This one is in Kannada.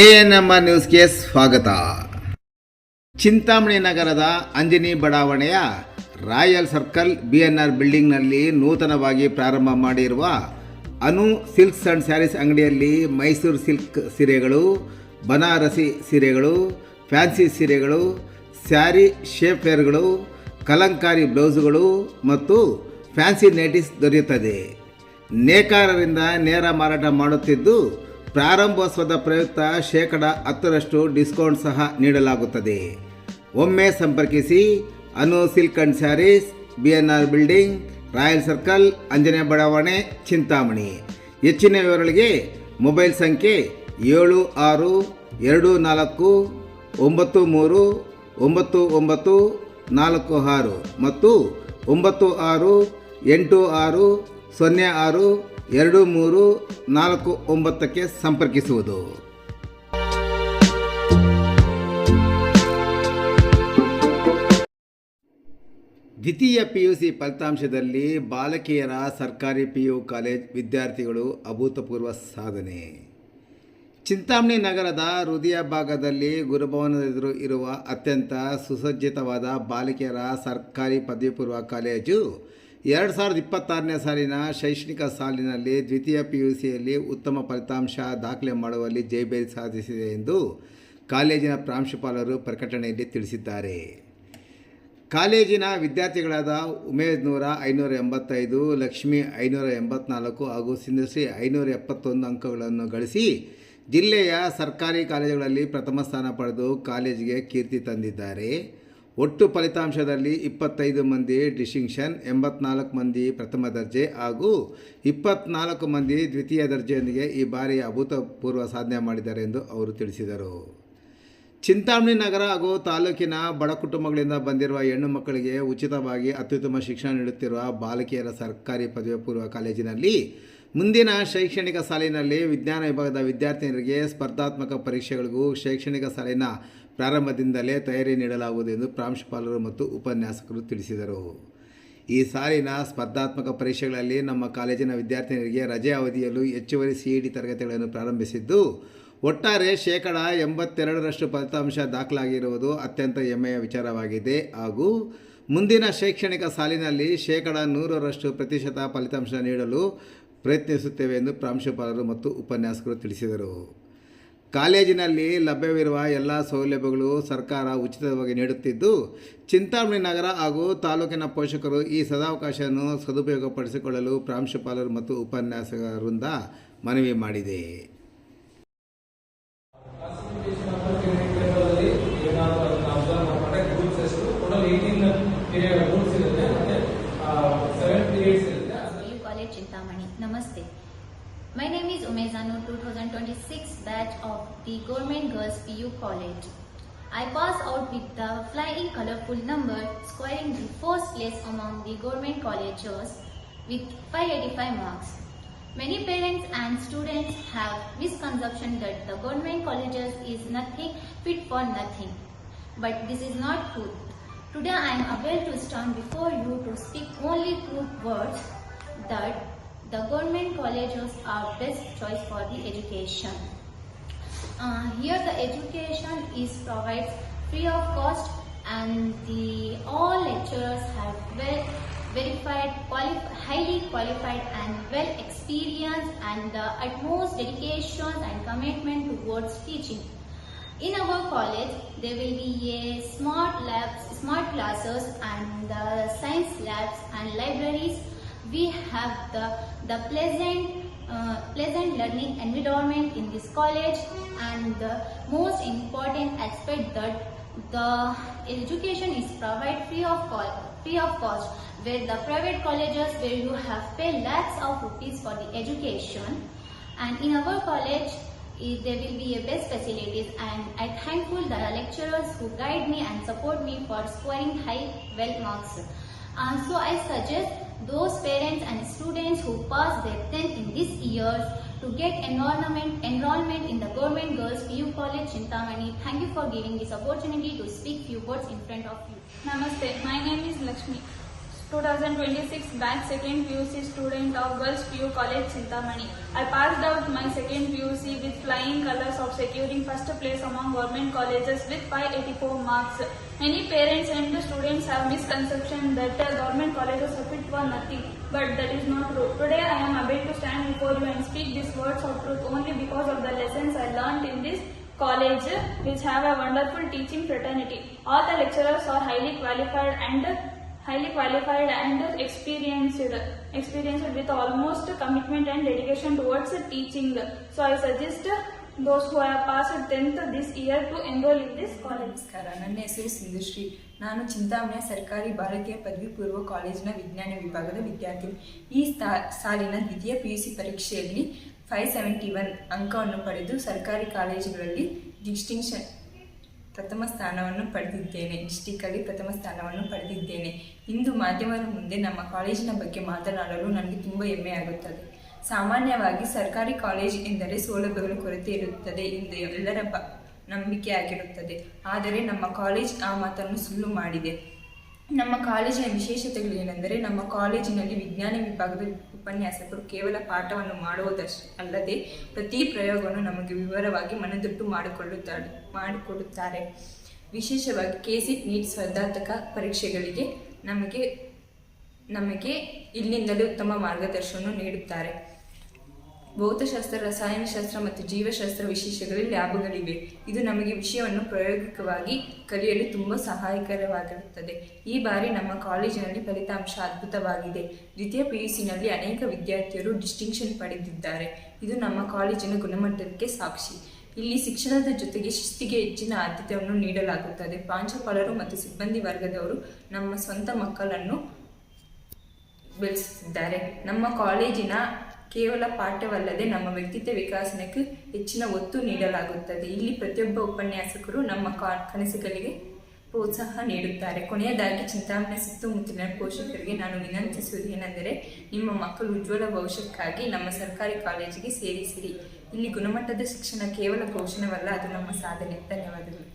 ಎಎನ್ಎಂ ನ್ಯೂಸ್ಗೆ ಸ್ವಾಗತ. ಚಿಂತಾಮಣಿ ನಗರದ ಅಂಜನಿ ಬಡಾವಣೆಯ ರಾಯಲ್ ಸರ್ಕಲ್ ಬಿಎನ್ಆರ್ ಬಿಲ್ಡಿಂಗ್ನಲ್ಲಿ ನೂತನವಾಗಿ ಪ್ರಾರಂಭ ಮಾಡಿರುವ ಅನು ಸಿಲ್ಕ್ಸ್ ಅಂಡ್ ಸ್ಯಾರೀಸ್ ಅಂಗಡಿಯಲ್ಲಿ ಮೈಸೂರು ಸಿಲ್ಕ್ ಸೀರೆಗಳು, ಬನಾರಸಿ ಸೀರೆಗಳು, ಫ್ಯಾನ್ಸಿ ಸೀರೆಗಳು, ಸ್ಯಾರಿ ಶೇಪ್ವೇರ್ಗಳು, ಕಲಂಕಾರಿ ಬ್ಲೌಸುಗಳು ಮತ್ತು ಫ್ಯಾನ್ಸಿ ನೈಟೀಸ್ ದೊರೆಯುತ್ತದೆ. ನೇಕಾರರಿಂದ ನೇರ ಮಾರಾಟ ಮಾಡುತ್ತಿದ್ದು ಪ್ರಾರಂಭೋತ್ಸವದ ಪ್ರಯುಕ್ತ 10% ಡಿಸ್ಕೌಂಟ್ ಸಹ ನೀಡಲಾಗುತ್ತದೆ. ಒಮ್ಮೆ ಸಂಪರ್ಕಿಸಿ Anu silk and sarees, BNR building, Royal Circle, ಅಂಜನೇ ಬಡಾವಣೆ, ಚಿಂತಾಮಣಿ. ಹೆಚ್ಚಿನ ವಿವರಗಳಿಗೆ ಮೊಬೈಲ್ ಸಂಖ್ಯೆ 7662939946 ಮತ್ತು 9686062349ಕ್ಕೆ ಸಂಪರ್ಕಿಸುವುದು. ದ್ವಿತೀಯ ಪಿಯುಸಿ ಫಲಿತಾಂಶದಲ್ಲಿ ಬಾಲಕಿಯರ ಸರ್ಕಾರಿ ಪಿಯು ಕಾಲೇಜ್ ವಿದ್ಯಾರ್ಥಿಗಳು ಅಭೂತಪೂರ್ವ ಸಾಧನೆ. ಚಿಂತಾಮಣಿ ನಗರದ ಹೃದಯ ಭಾಗದಲ್ಲಿ ಗುರುಭವನದ ಎದುರು ಇರುವ ಅತ್ಯಂತ ಸುಸಜ್ಜಿತವಾದ ಬಾಲಕಿಯರ ಸರ್ಕಾರಿ ಪದವಿ ಪೂರ್ವ ಕಾಲೇಜು 2026ನೇ ಸಾಲಿನ ಶೈಕ್ಷಣಿಕ ಸಾಲಿನಲ್ಲಿ ದ್ವಿತೀಯ ಪಿಯುಸಿಯಲ್ಲಿ ಉತ್ತಮ ಫಲಿತಾಂಶ ದಾಖಲೆ ಮಾಡುವಲ್ಲಿ ಜಯಭೇರಿ ಸಾಧಿಸಿದೆ ಎಂದು ಕಾಲೇಜಿನ ಪ್ರಾಂಶುಪಾಲರು ಪ್ರಕಟಣೆಯಲ್ಲಿ ತಿಳಿಸಿದ್ದಾರೆ. ಕಾಲೇಜಿನ ವಿದ್ಯಾರ್ಥಿಗಳಾದ ಉಮೇಶ್ ನೂರ 585, ಲಕ್ಷ್ಮಿ 584 ಹಾಗೂ ಸಿಂಧುಶ್ರೀ 571 ಅಂಕಗಳನ್ನು ಗಳಿಸಿ ಜಿಲ್ಲೆಯ ಸರ್ಕಾರಿ ಕಾಲೇಜುಗಳಲ್ಲಿ ಪ್ರಥಮ ಸ್ಥಾನ ಪಡೆದು ಕಾಲೇಜಿಗೆ ಕೀರ್ತಿ ತಂದಿದ್ದಾರೆ. ಒಟ್ಟು ಫಲಿತಾಂಶದಲ್ಲಿ 25 ಮಂದಿ ಡಿಸ್ಟಿಂಕ್ಷನ್, 84 ಮಂದಿ ಪ್ರಥಮ ದರ್ಜೆ ಹಾಗೂ 24 ಮಂದಿ ದ್ವಿತೀಯ ದರ್ಜೆಯೊಂದಿಗೆ ಈ ಬಾರಿ ಅಭೂತಪೂರ್ವ ಸಾಧನೆ ಮಾಡಿದ್ದಾರೆ ಎಂದು ಅವರು ತಿಳಿಸಿದರು. ಚಿಂತಾಮಣಿ ನಗರ ಹಾಗೂ ತಾಲೂಕಿನ ಬಡ ಕುಟುಂಬಗಳಿಂದ ಬಂದಿರುವ ಹೆಣ್ಣು ಮಕ್ಕಳಿಗೆ ಉಚಿತವಾಗಿ ಅತ್ಯುತ್ತಮ ಶಿಕ್ಷಣ ನೀಡುತ್ತಿರುವ ಬಾಲಕಿಯರ ಸರ್ಕಾರಿ ಪದವಿ ಪೂರ್ವ ಕಾಲೇಜಿನಲ್ಲಿ ಮುಂದಿನ ಶೈಕ್ಷಣಿಕ ಸಾಲಿನಲ್ಲಿ ವಿಜ್ಞಾನ ವಿಭಾಗದ ವಿದ್ಯಾರ್ಥಿನಿಯರಿಗೆ ಸ್ಪರ್ಧಾತ್ಮಕ ಪರೀಕ್ಷೆಗಳಿಗೂ ಶೈಕ್ಷಣಿಕ ಸಾಲಿನ ಪ್ರಾರಂಭದಿಂದಲೇ ತಯಾರಿ ನೀಡಲಾಗುವುದು ಎಂದು ಪ್ರಾಂಶುಪಾಲರು ಮತ್ತು ಉಪನ್ಯಾಸಕರು ತಿಳಿಸಿದರು. ಈ ಸಾಲಿನ ಸ್ಪರ್ಧಾತ್ಮಕ ಪರೀಕ್ಷೆಗಳಲ್ಲಿ ನಮ್ಮ ಕಾಲೇಜಿನ ವಿದ್ಯಾರ್ಥಿನಿಯರಿಗೆ ರಜೆ ಅವಧಿಯಲ್ಲೂ ಹೆಚ್ಚುವರಿ CET ತರಗತಿಗಳನ್ನು ಪ್ರಾರಂಭಿಸಿದ್ದು ಒಟ್ಟಾರೆ 82% ಫಲಿತಾಂಶ ದಾಖಲಾಗಿರುವುದು ಅತ್ಯಂತ ಹೆಮ್ಮೆಯ ವಿಚಾರವಾಗಿದೆ ಹಾಗೂ ಮುಂದಿನ ಶೈಕ್ಷಣಿಕ ಸಾಲಿನಲ್ಲಿ 100% ಫಲಿತಾಂಶ ನೀಡಲು ಪ್ರಯತ್ನಿಸುತ್ತೇವೆ ಎಂದು ಪ್ರಾಂಶುಪಾಲರು ಮತ್ತು ಉಪನ್ಯಾಸಕರು ತಿಳಿಸಿದರು. ಕಾಲೇಜಿನಲ್ಲಿ ಲಭ್ಯವಿರುವ ಎಲ್ಲ ಸೌಲಭ್ಯಗಳು ಸರ್ಕಾರ ಉಚಿತವಾಗಿ ನೀಡುತ್ತಿದ್ದು ಚಿಂತಾಮಣಿ ನಗರ ಹಾಗೂ ತಾಲೂಕಿನ ಪೋಷಕರು ಈ ಸದಾವಕಾಶವನ್ನು ಸದುಪಯೋಗಪಡಿಸಿಕೊಳ್ಳಲು ಪ್ರಾಂಶುಪಾಲರು ಮತ್ತು ಉಪನ್ಯಾಸಕರಿಂದ ಮನವಿ ಮಾಡಿದೆ. Namaste. My name is Umezanu, 2026 batch of the Government Girls PU College. I passed out with the flying colorful number, scoring the first place among the government colleges with 585 marks. Many parents and students have misconception that the government colleges is nothing fit for nothing. But this is not true. Today I am able to stand before you to speak only true words that the government colleges are best choice for the education. Here the education is provided free of cost and all lecturers have verified, highly qualified and well experienced and the utmost dedication and commitment towards teaching. In our college, there will be a smart classes and the science labs and libraries. We have the pleasant learning environment in this college, and the most important aspect that the education is provided free of cost, where the private colleges where you have paid lakhs of rupees for the education, and in our college there will be a best facilities, and I thankful the lecturers who guide me and support me for scoring high well marks. So I suggest those parents and students who pass their 10th in this year to get enrollment in the Government Girls PU College Chintamani. Thank you for giving this opportunity to speak few words in front of you. Namaste. My name is Lakshmi. 2026 batch second PUC student of Girls PU College Chintamani. I passed out my second PUC with flying colors of securing first place among government colleges with 584 marks. Many parents and students have misconception that government colleges are fit for nothing, but that is not true. Today I am able to stand before you and speak these words of truth only because of the lessons I learned in this college, which have a wonderful teaching fraternity. All the lecturers are highly qualified and experienced with almost commitment and dedication towards teaching. So I suggest those who have passed 10th this year to enroll in this college. ನಮಸ್ಕಾರ, ನನ್ನ ಹೆಸರು ಸಿಂಧುಶ್ರೀ. ನಾನು ಚಿಂತಾಮಣಿಯ ಸರ್ಕಾರಿ ಬಾಲಕಿಯ ಪದವಿ ಪೂರ್ವ ಕಾಲೇಜಿನ ವಿಜ್ಞಾನ ವಿಭಾಗದ ವಿದ್ಯಾರ್ಥಿ. ಈ ಸಾಲಿನ ದ್ವಿತೀಯ PUC ಪರೀಕ್ಷೆಯಲ್ಲಿ 571 ಅಂಕವನ್ನು ಪಡೆದು ಸರ್ಕಾರಿ ಕಾಲೇಜುಗಳಲ್ಲಿ ಡಿಸ್ಟಿಂಕ್ಷನ್ ಪ್ರಥಮ ಸ್ಥಾನವನ್ನು ಪಡೆದಿದ್ದೇನೆ. ಡಿಸ್ಟಿಕಲ್ಲಿ ಪ್ರಥಮ ಸ್ಥಾನವನ್ನು ಪಡೆದಿದ್ದೇನೆ. ಇಂದು ಮಾಧ್ಯಮದ ಮುಂದೆ ನಮ್ಮ ಕಾಲೇಜಿನ ಬಗ್ಗೆ ಮಾತನಾಡಲು ನನಗೆ ತುಂಬ ಹೆಮ್ಮೆಯಾಗುತ್ತದೆ. ಸಾಮಾನ್ಯವಾಗಿ ಸರ್ಕಾರಿ ಕಾಲೇಜ್ ಎಂದರೆ ಸೌಲಭ್ಯಗಳ ಕೊರತೆ ಇರುತ್ತದೆ ಎಂದು ಎಲ್ಲರ ನಂಬಿಕೆಯಾಗಿರುತ್ತದೆ. ಆದರೆ ನಮ್ಮ ಕಾಲೇಜ್ ಆ ಮಾತನ್ನು ಸುಳ್ಳು ಮಾಡಿದೆ. ನಮ್ಮ ಕಾಲೇಜಿನ ವಿಶೇಷತೆಗಳು ಏನೆಂದರೆ, ನಮ್ಮ ಕಾಲೇಜಿನಲ್ಲಿ ವಿಜ್ಞಾನ ವಿಭಾಗದ ಉಪನ್ಯಾಸಕರು ಕೇವಲ ಪಾಠವನ್ನು ಮಾಡುವುದಷ್ಟೇ ಅಲ್ಲದೆ ಪ್ರತಿ ಪ್ರಯೋಗವನ್ನು ನಮಗೆ ವಿವರವಾಗಿ ಮನದಟ್ಟು ಮಾಡಿಕೊಡುತ್ತಾರೆ. ವಿಶೇಷವಾಗಿ ಕೆಸಿಟ್ ನೀಟ್ ಸ್ಪರ್ಧಾತ್ಮಕ ಪರೀಕ್ಷೆಗಳಿಗೆ ನಮಗೆ ಇಲ್ಲಿಂದಲೇ ಉತ್ತಮ ಮಾರ್ಗದರ್ಶನವನ್ನು ನೀಡುತ್ತಾರೆ. ಭೌತಶಾಸ್ತ್ರ, ರಸಾಯನಶಾಸ್ತ್ರ ಮತ್ತು ಜೀವಶಾಸ್ತ್ರ ವಿಶೇಷಗಳಲ್ಲಿ ಲ್ಯಾಬ್ಗಳಿವೆ. ಇದು ನಮಗೆ ವಿಷಯವನ್ನು ಪ್ರಾಯೋಗಿಕವಾಗಿ ಕಲಿಯಲು ತುಂಬ ಸಹಾಯಕರವಾಗಿರುತ್ತದೆ. ಈ ಬಾರಿ ನಮ್ಮ ಕಾಲೇಜಿನಲ್ಲಿ ಫಲಿತಾಂಶ ಅದ್ಭುತವಾಗಿದೆ. ದ್ವಿತೀಯ PUCನಲ್ಲಿ ಅನೇಕ ವಿದ್ಯಾರ್ಥಿಯರು ಡಿಸ್ಟಿಂಕ್ಷನ್ ಪಡೆದಿದ್ದಾರೆ. ಇದು ನಮ್ಮ ಕಾಲೇಜಿನ ಗುಣಮಟ್ಟಕ್ಕೆ ಸಾಕ್ಷಿ. ಇಲ್ಲಿ ಶಿಕ್ಷಣದ ಜೊತೆಗೆ ಶಿಸ್ತಿಗೆ ಹೆಚ್ಚಿನ ಆದ್ಯತೆಯನ್ನು ನೀಡಲಾಗುತ್ತದೆ. ಪ್ರಾಂಶುಪಾಲರು ಮತ್ತು ಸಿಬ್ಬಂದಿ ವರ್ಗದವರು ನಮ್ಮ ಸ್ವಂತ ಮಕ್ಕಳನ್ನು ಬೆಳೆಸುತ್ತಿದ್ದಾರೆ. ನಮ್ಮ ಕಾಲೇಜಿನ ಕೇವಲ ಪಾಠವಲ್ಲದೆ ನಮ್ಮ ವ್ಯಕ್ತಿತ್ವ ವಿಕಾಸನಕ್ಕೆ ಹೆಚ್ಚಿನ ಒತ್ತು ನೀಡಲಾಗುತ್ತದೆ. ಇಲ್ಲಿ ಪ್ರತಿಯೊಬ್ಬ ಉಪನ್ಯಾಸಕರು ನಮ್ಮ ಕನಸುಗಳಿಗೆ ಪ್ರೋತ್ಸಾಹ ನೀಡುತ್ತಾರೆ. ಕೊನೆಯದಾಗಿ ಚಿಂತಾಮಣಿ ಸುತ್ತಮುತ್ತಲಿನ ಪೋಷಕರಿಗೆ ನಾನು ವಿನಂತಿಸುವುದು ಏನೆಂದರೆ, ನಿಮ್ಮ ಮಕ್ಕಳು ಉಜ್ವಲ ಭವಿಷ್ಯಕ್ಕಾಗಿ ನಮ್ಮ ಸರ್ಕಾರಿ ಕಾಲೇಜಿಗೆ ಸೇರಿಸಿರಿ. ಇಲ್ಲಿ ಗುಣಮಟ್ಟದ ಶಿಕ್ಷಣ ಕೇವಲ ಘೋಷಣೆವಲ್ಲ, ಅದು ನಮ್ಮ ಸಾಧನೆ. ಧನ್ಯವಾದಗಳು.